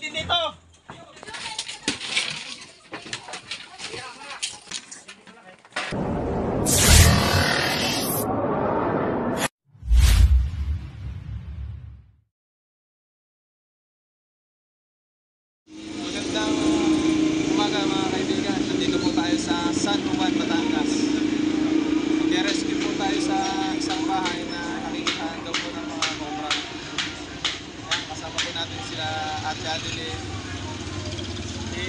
natin dito. Magandang umaga mga kaibigan. Nandito po tayo sa San Juan, Batangas. Mag-rescue po tayo sa isang bahay na nakikitahan daw po ng mga cobra. Ayan, kasama po natin sila Ate Adeline, si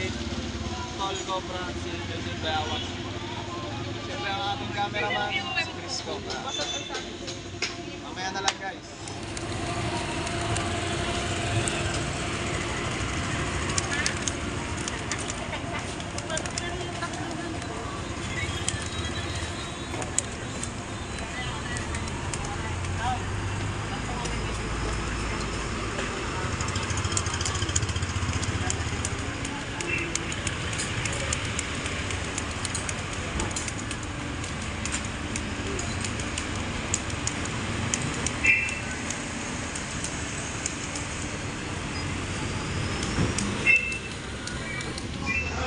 Tol Cobra, si Joseph Bayawas. Siyempre ang ating cameraman, si Chris Cobra. Mamaya na lang guys.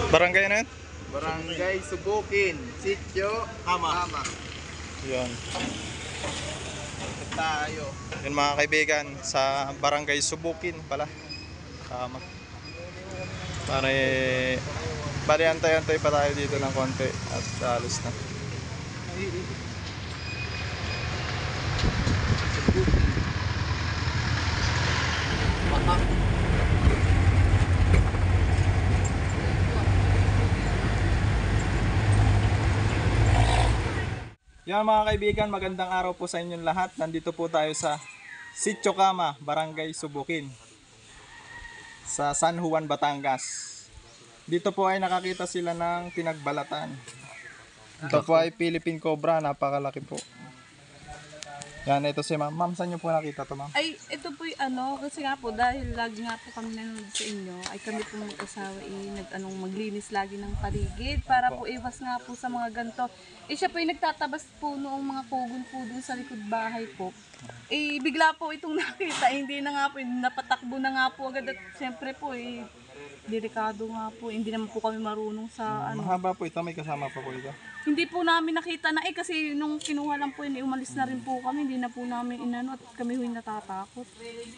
Barangay na yun? Barangay Subukin, Sitio Kama. Yun. Tayo. Yun mga kaibigan, sa Barangay Subukin pala. Tama. Bali antay-antay pa tayo dito ng konti at halos na. Yan mga kaibigan, magandang araw po sa inyong lahat. Nandito po tayo sa Sitio Kama, Barangay Subukin, sa San Juan, Batangas. Dito po ay nakakita sila ng pinagbalatan. Ito po ay Philippine Cobra, napakalaki po. Yan, ito si ma'am. Ma'am, saan nyo po nakita to ma'am? Ay, ito po kasi nga po, dahil lagi nga po kami nanonood sa inyo, ay kami po mag-asawa maglinis lagi ng paligid para po iwas nga po sa mga ganito. Siya po yung nagtatabas po noong mga kugon po dun sa likod bahay po. Bigla po itong nakita, hindi na nga po, napatakbo na nga po agad at siyempre po delikado nga po, hindi naman po kami marunong sa Mahaba po ito, may kasama pa po ito. Hindi po namin nakita na kasi nung kinuha lang po umalis na rin po kami, hindi na po namin at kami huy natatakot.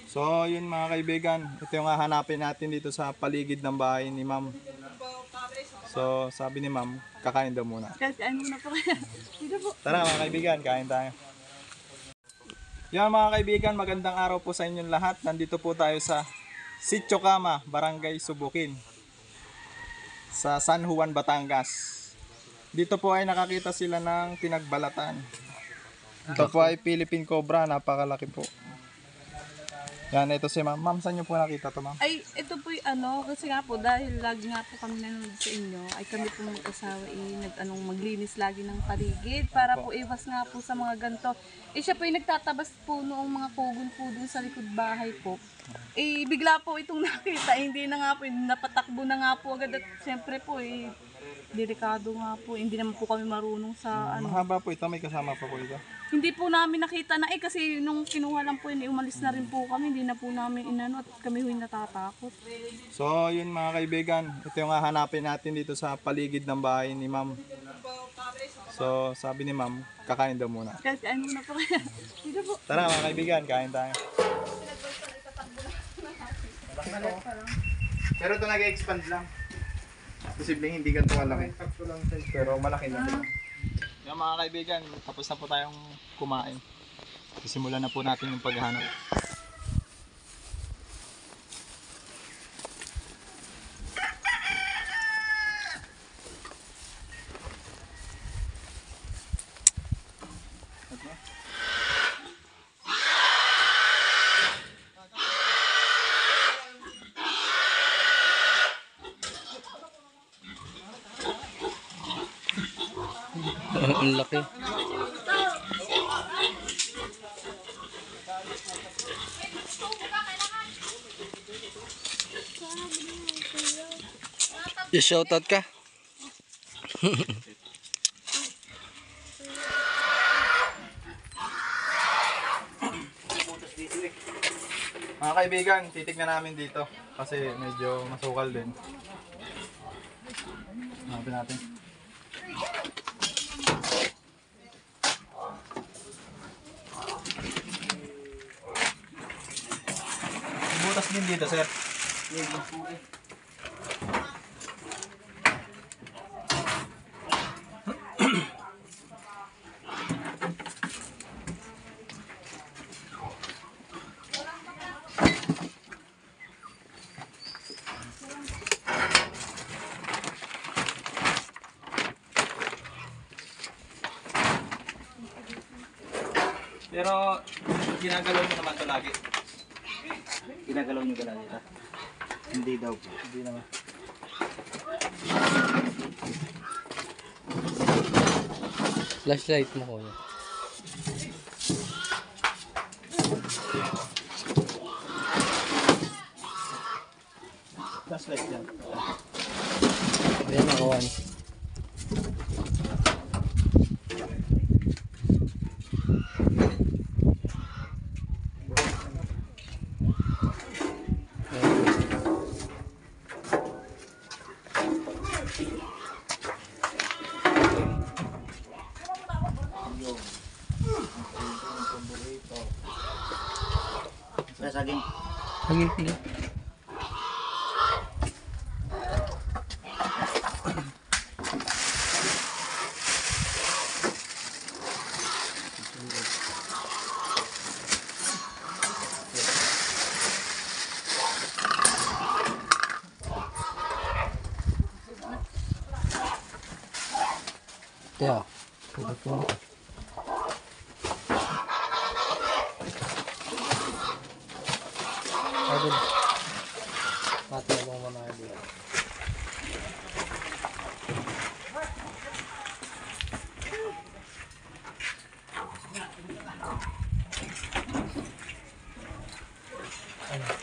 So yun mga kaibigan, ito yung hahanapin natin dito sa paligid ng bahay ni ma'am. So sabi ni ma'am, kakain daw muna. Kasi muna po kaya. Dito po. Tara mga kaibigan, kain tayo. Yan mga kaibigan, magandang araw po sa inyong lahat. Nandito po tayo sa Sitio Kama, Barangay Subukin, sa San Juan, Batangas. Dito po ay nakakita sila ng pinagbalatan. Ito po ay Philippine Cobra, napakalaki po. Yan, ito si ma'am. Ma'am, saan nyo po nakita to ma'am? Ay, ito po kasi nga po, dahil lagi nga po kami nanonood sa inyo, ay kami po mag-asawa maglinis lagi ng paligid para po iwas nga po sa mga ganito. Siya po yung nagtatabas po noong mga kugon po dun sa likod bahay po. Bigla po itong nakita, hindi na nga po, napatakbo na nga po agad at siyempre po delikado nga po, hindi naman po kami marunong sa Mahaba po ito, may kasama pa po ito. Hindi po namin nakita na kasi nung kinuha lang po umalis na rin po kami, hindi na po namin at kami huy natatakot. So yun mga kaibigan, ito yung hahanapin natin dito sa paligid ng bahay ni ma'am. So sabi ni ma'am, kakain daw muna. Kasi muna po kaya. Dito po. Tara mga kaibigan, kain tayo. Pero ito nag-expand lang. Posibleng hindi ganito kalaki. Pero malaki na ito. Yan mga kaibigan, tapos na po tayong kumain. Simulan na po natin yung paghahanap. Ang laki. I-shoutout ka. Mga kaibigan, titignan namin dito kasi medyo masukal din. Hanapin natin. Butas din dito, sir. Pero ginagalaw mo naman ito lagi. Ginagalaw nyo gala dito? Hindi daw po. Hindi naman. Flashlight mo ko. Flashlight yan. Ayan, nakawan. Saging. Sige. Yeah. Aduh. Mati ako muna dito.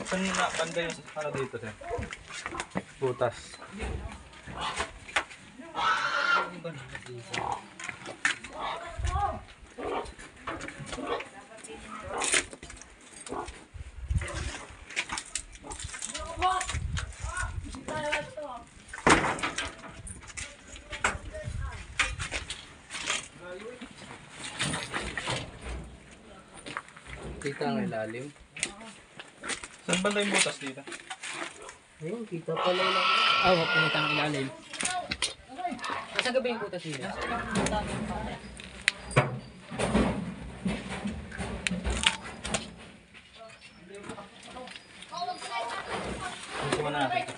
Saan na banda yung ano dito, sir? Butas. Kita ang ilalim. Saan banda yung butas dito? Ayun, kita pala lang. Ah, wag pumunta ng ilalim. Nasa gabi yung butas nila. Gusto mo na natin.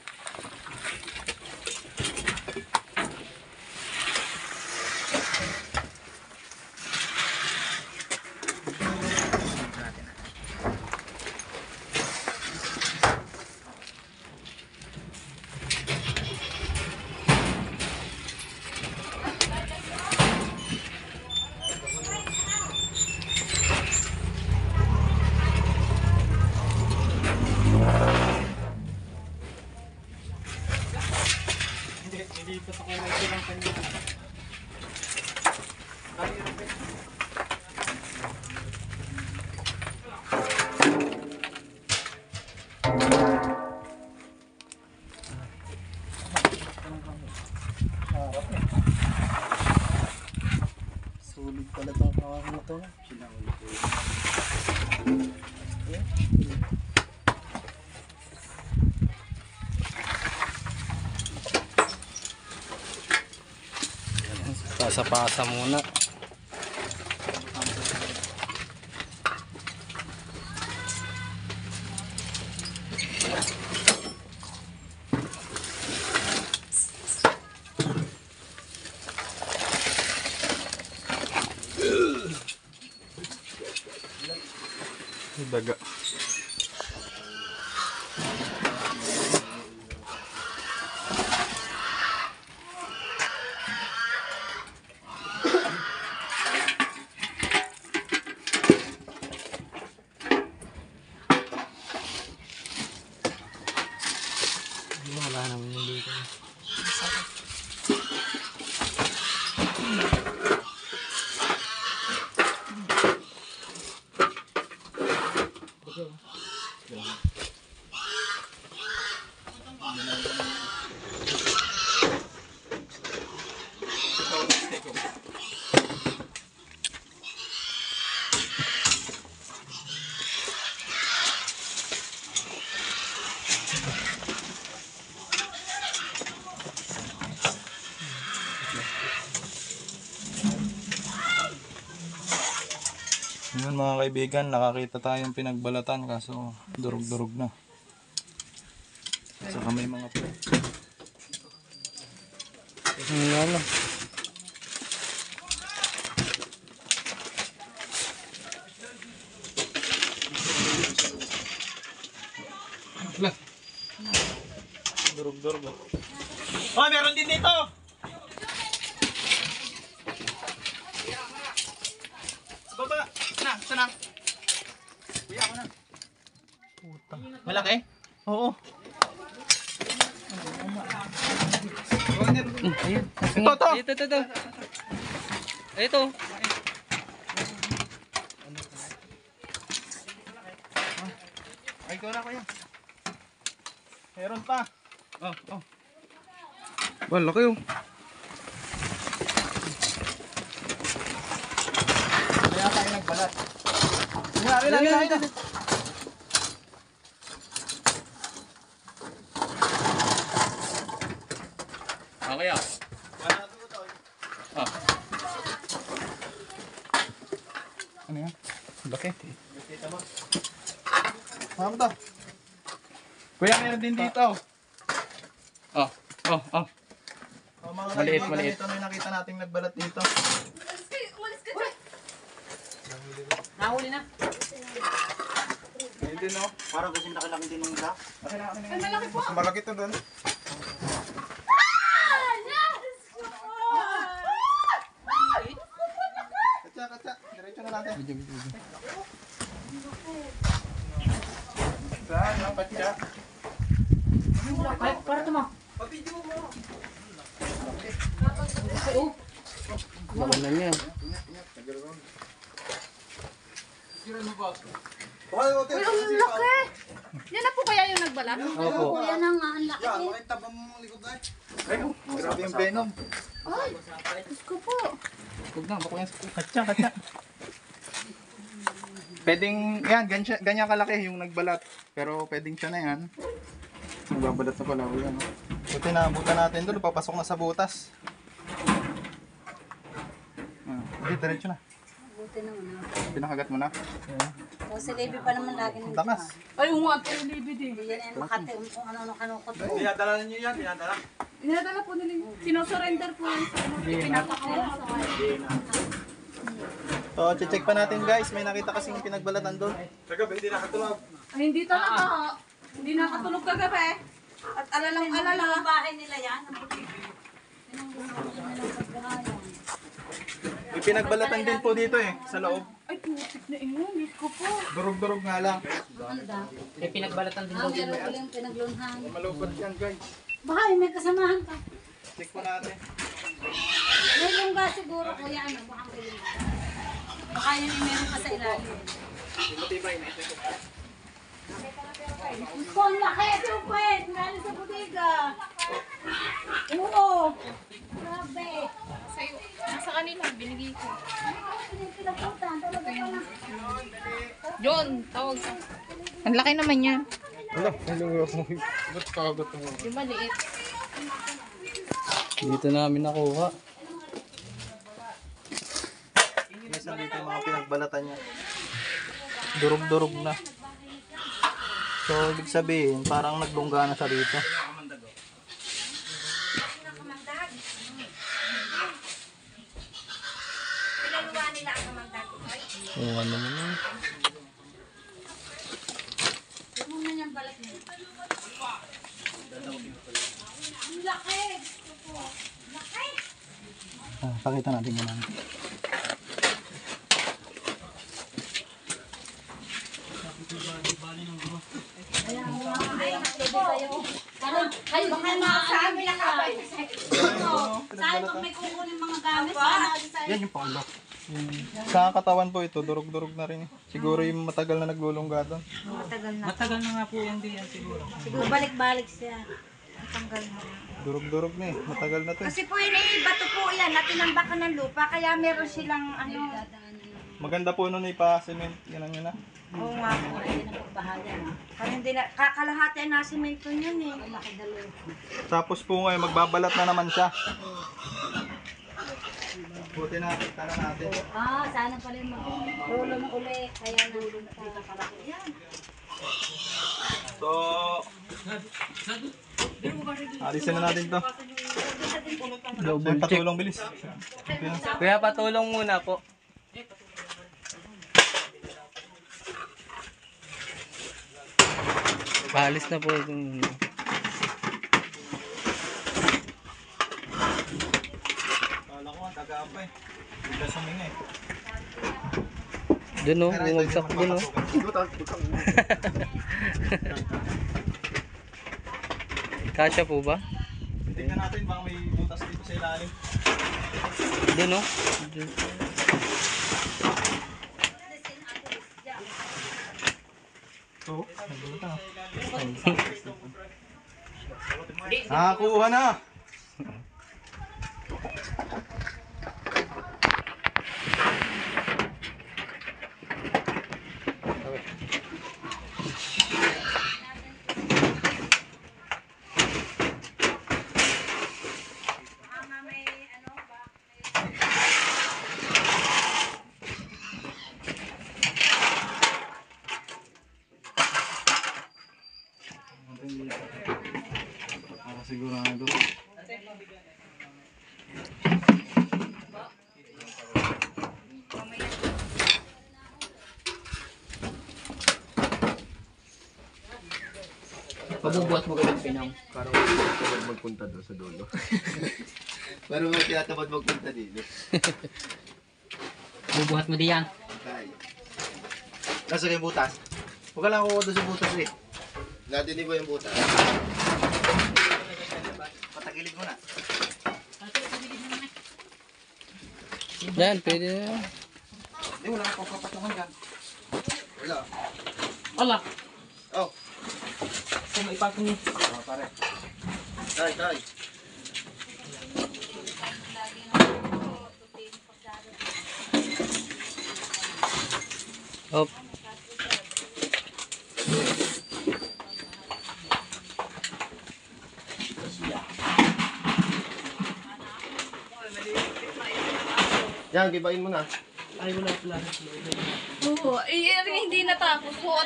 Sulit pala itong kawang ito. Pasa-pasa muna. Daga. Wala naman yung dito. Yun mga kaibigan, nakakita tayong pinagbalatan kaso durog-durog na. Saka may mga Ano? durog-durog. Oh, meron din dito! Baba! Sana! Kuya ako na. Malaki? Oo. Ito, to! Ito. Ito. Ay, ikaw na kuya. Meron pa. Oh. Well, laki oh. Kaya tayo nagbalat. Lagi. Okay ah. Ano yan? Laki. Ano to? Kuya, meron din dito. Oh. Oh, mga Maliit, kaibigan, maliit. Ito na yung nakita nating nagbalat dito. Nahuli na. Ayun din oh. Parang kasi nakilaki din ng isa. Mas malaki to doon. Katsa. Diretso na natin. Katsa. Ay, para ito mo. Baka na niya. Uy, ang laki! Yan na po kaya yung nagbalat? Opo. Yan na nga, ang laki. Grabe yung venom. Ay, Diyos ko po. Huwag na, bako yan. Katsa. Pwedeng, yan, ganyan kalaki yung nagbalat. Pero pwedeng siya na yan. Nagbabalat na pala. Yan, oh. Buti na, buta natin doon. Papasok na sa butas. Okay, diretso na. Buti naman. Pinakagat mo na. O, si Levi pa naman lagi nang Takas. Ay, nga po yung Levi din. Yan ay Makati, kung ano kanukot po. Dinadala niyo yan, dinadala. Dinadala po nila. Sinosurrender po yan sa ano. Pinapakawala sa So, check pa natin guys. May nakita kasing pinagbalatan doon. Ay, hindi talaga ho. Hindi nakatulog kagabi. At alalang-alala. Bahay nila yan. May pinagbalatan din po dito eh, sa loob. Ay, putik na ingon. Diyos ko po. Durog-durog nga lang. May pinagbalatan din daw dito. Yung pinaglunhan. Malupad yan guys. Baka may kasamahan ka. Check po natin. May lungga siguro ko yan. Baka may lungga. Baka yun yung meron ka sa ilalim. Kung laki, supwet! Galing sa bodega. Oo. Grabe. Nasa kanila, binigay ko. Pinapuntan. Talaga pa na. John, tawag ka. Ang laki naman yan. Wala, ba't kakagat mo? Yung maliit. Dito namin nakuha. Minsan dito yung mga pinagbalatan niya. Durog-durog na. So, ibig sabihin, parang naglungga na siya dito. Oo, ano naman yun. Pakita natin yun. Ay, baka makasama na ka. Saan pag may kukunin mga gamit? Yan yung paulo. Sa katawan po ito, durog-durog na rin. Siguro yung matagal na naglulungga doon. Matagal na nga po yan din yan siguro. Siguro balik-balik siya. Ang tanggal na. Durog-durog na eh. Matagal na to eh. Kasi po yun eh, bato po yan. Natinambakan ng lupa. Kaya meron silang ano. Maganda po nun ipa-cement. Yan ang yun na. Oo nga po. Kaya hindi na, kakalahati na simento yun eh. Tapos po ngayon, magbabalat na naman siya. Buti na, kita na natin. Sana pala yung mag-tulong uli. Kaya nulong dito pala. Yan. So, alisin na natin to. Double patulong bilis. Kuya, patulong muna po. Paalis na po itong... Kala ko, tagaan pa eh. Bigla suminga eh. Doon o, bumagsak doon o. Kasya po ba? Tingnan natin baka may butas dito sa ilalim. Doon o. Ito, nagulat na. Nakakuha na! Para sigurado. Pabubuhat mo ganun pinang. Parang tinatamad magpunta doon sa dulo. Parang tinatamad magpunta dito. Bubuhat mo diyan. Okay. Nasa yung butas? Huwag ka lang kukuha doon sa butas eh. Natin ba yung butas? Patagilid mo na. Yan, pwede na. Hindi, wala kang papatungan dyan. Wala. Ala! Oh, Kung maipatong niyo. oh pare. Tay. Op. Yan, gibain mo na. Ay, wala pala. Oo, hindi natapos po.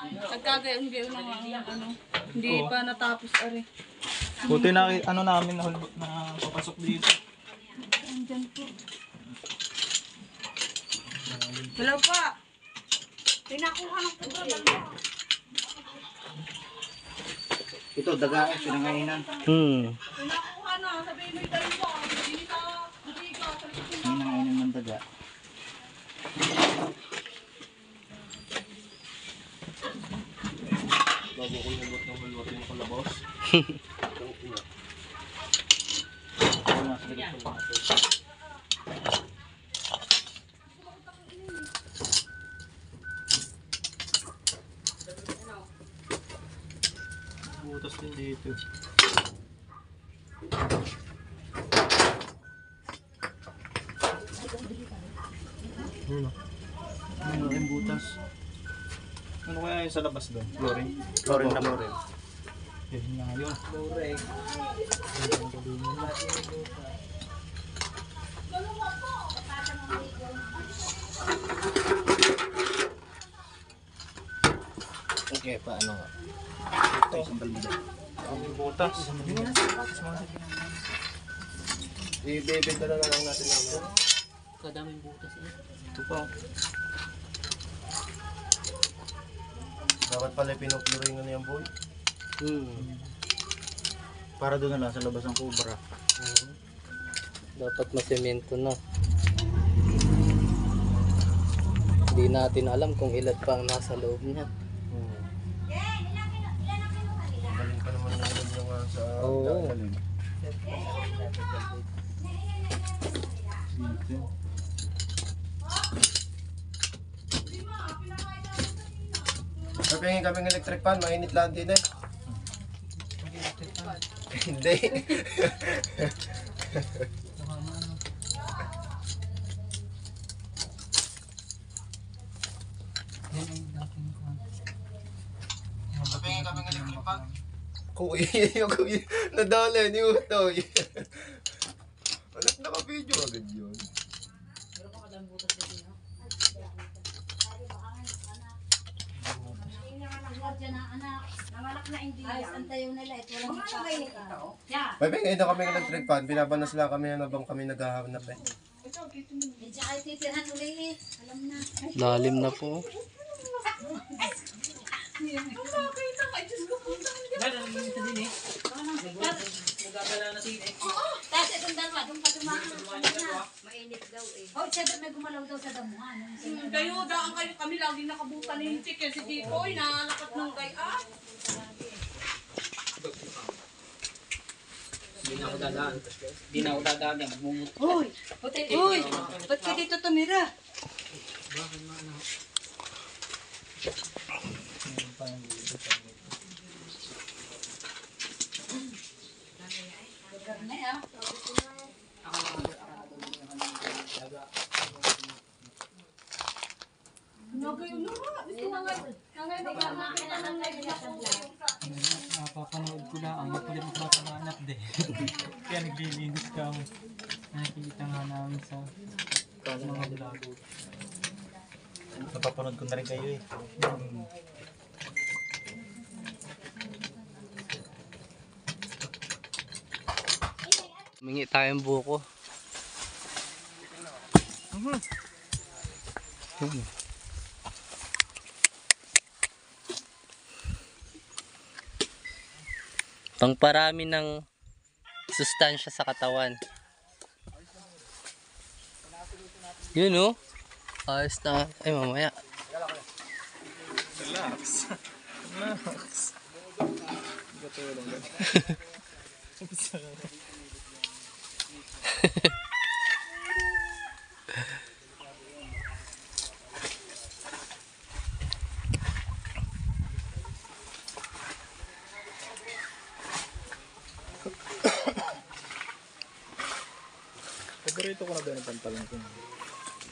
Nagkagayon gayon na ano. Hindi pa natapos ari. Buti na ano namin na papasok dito. Andyan po. Hello pa. Pinakuha ng kubra dalawa. Ito, daga, pinangainan. Pinakuha na, sabihin mo yung dalawa. Hindi ka, Pinangainan ng daga. Bago ko yung ng hulwat yung kalabaw. Butas din dito. Ano yung butas? Ano kaya yung sa labas doon? Flooring? Flooring na flooring. Yun nga yun. Okay, paano nga? Ito. Ang butas. Ibebenta na lang natin naman. Kadaming butas eh. Ito pa. Dapat pala pinupluring na yung boy. Para doon na lang sa labas ng kubra. Dapat masemento na. Hindi natin alam kung ilan pa ang nasa loob niya. Galing pa naman na yun yung sa Oo. dalalim. Dito. Pabingin kaming electric fan, mainit lang din eh. Hindi. Pabingin kaming electric fan. Kuya, yung kuya, nadala ni Utoy. Alam, naka-video agad yun. Nangalak na hindi. Ayos ang tayo nila. Ito walang ito. Yeah. Pabingin ito kaming electric fan, pinapanas lang kami habang kami naghahanap eh. Hindi kayo titirhan uli eh. Alam na. Lalim na po. Tapos itong dalawa, doon pa dumaan. Mainit daw eh. Oh, siya doon may gumalaw daw sa damuhan. Kayo, daan kayo kami lagi nakabutan ni Chicken si Titoy, nalakat ng gayaan. Hindi na ako dadaan. Hindi na ako dadaan. Magmumut. Uy! Uy! Ba't ka dito tumira? Napapanood ko lang. Ang makulit mo sa anak din. Kaya naglilinis ka mo. Nakikita nga namin sa mga vlog. Napapanood ko na rin kayo eh. Humingi tayong buko. Pangparami ng sustansya sa katawan. Yun oh. Ayos na. Ay mamaya. Relax. Relax. Paborito ko na din ang pantalon ko.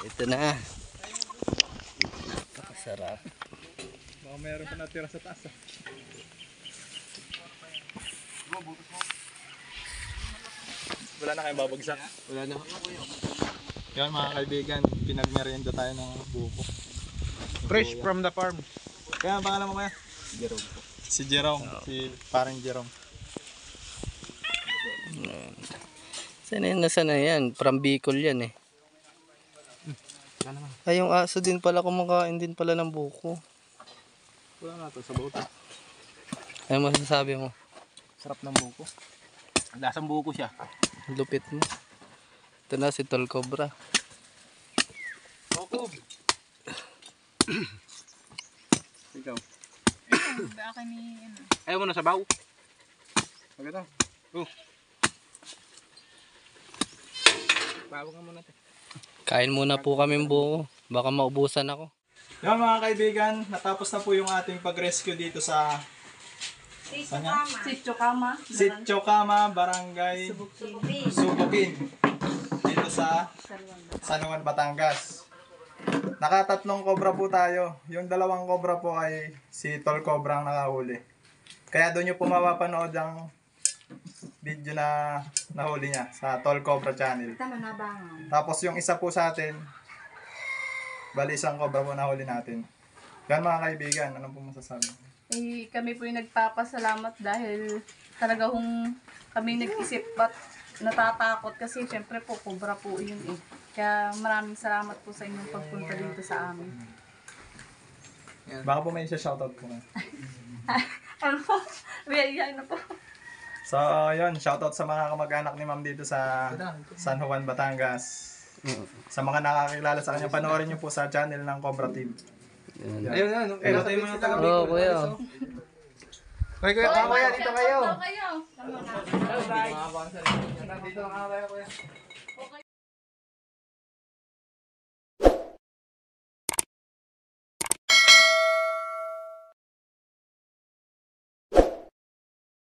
Ito na. Napakasarap. Baka meron pa natira sa taas ah. Wala na kayong babagsak. Wala na. Yan mga kaibigan, pinagmerienda tayo ng buko. Fresh from the farm. Kaya ang pangalan mo kaya? Jerome. Si Jerome, si parang Jerome. Nasa na yan? From Bicol yan eh. Ay, yung aso din pala kumakain din pala ng buko. Wala na to sa bauta. Ano masasabi mo? Sarap ng buko. Lasang buko siya. Lupit mo. Ito na si Tol Cobra. Ikaw. Ayaw mo na sabaw? Maganda. Bawa ka muna tayo. Kain muna po kami buko. Baka maubusan ako. Yan mga kaibigan, natapos na po yung ating pag-rescue dito sa Sitio Kama. Sitio Kama, Barangay Subukin. Dito sa San Juan, Batangas. Nakatatlong cobra po tayo. Yung dalawang cobra po ay si Tol Cobra ang nakahuli. Kaya doon nyo po mapapanood ang video na nahuli niya sa Tol Cobra channel. Tama na bangon. Tapos yung isa po sa atin, bali isang cobra po nahuli natin. Yan mga kaibigan, anong po masasabi? Eh, kami po yung nagpapasalamat dahil talaga kami nag-isip ba't natatakot kasi syempre po cobra po yun eh. Kaya maraming salamat po sa inyong pagpunta dito sa amin. Baka po may isa-shoutout po. Ano po? Ano po? So, yun, shoutout sa mga kamag-anak ni Ma'am dito sa San Juan, Batangas. Sa mga nakakilala sa kanya, panoorin niyo po sa channel ng Cobra Team. Ayun. Pero tayo muna taga Oo, kuya. Kuya, dito kayo. Kayo. Dito na kayo, kuya.